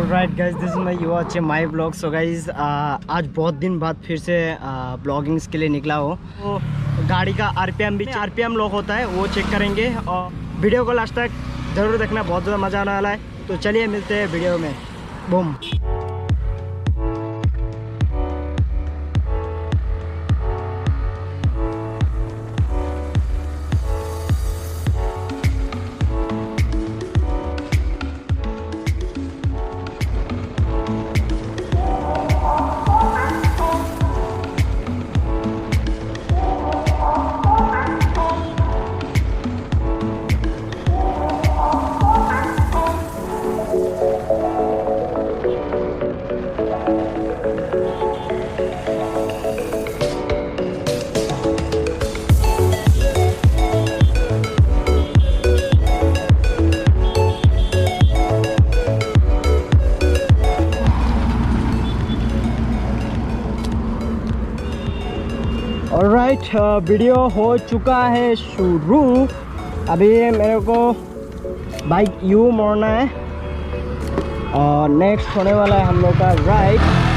Alright guys, this is my you watching my vlog. So guys, आज बहुत दिन बाद फिर से ब्लॉगिंग्स के लिए निकला हो। तो गाड़ी का आरपीएम लॉक होता है, वो चेक करेंगे और वीडियो को लास्ट तक ज़रूर देखना, बहुत ज़्यादा मज़ा आने वाला है। तो चलिए मिलते हैं वीडियो में। बूम। ऑलराइट, वीडियो हो चुका है शुरू। अभी मेरे को बाइक यू मोड़ना है और नेक्स्ट होने वाला है हम लोग का राइट।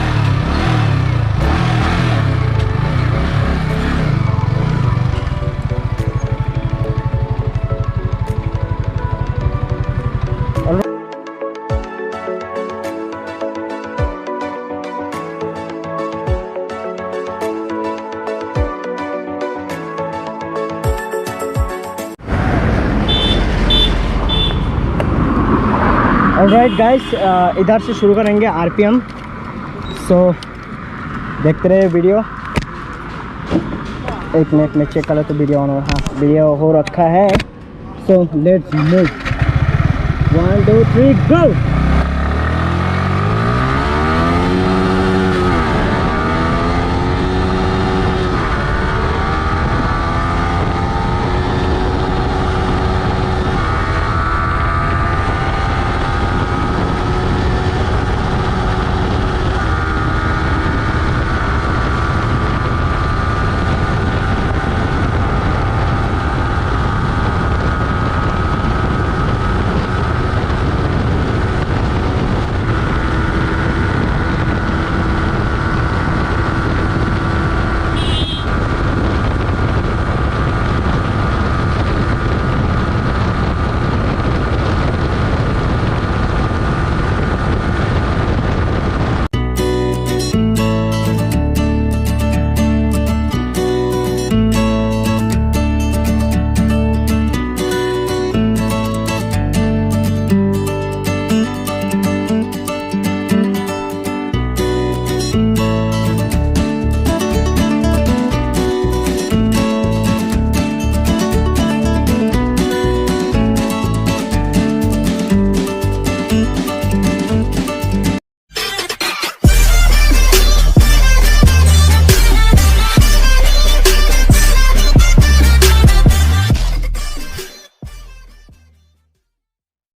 ऑलराइट गाइस, इधर से शुरू करेंगे आरपीएम। सो देखते रहे वीडियो। एक मिनट में चेक कर लो तो वीडियो ऑन हो। हाँ, वीडियो हो रखा है। So let's move. 1 2 3 गो।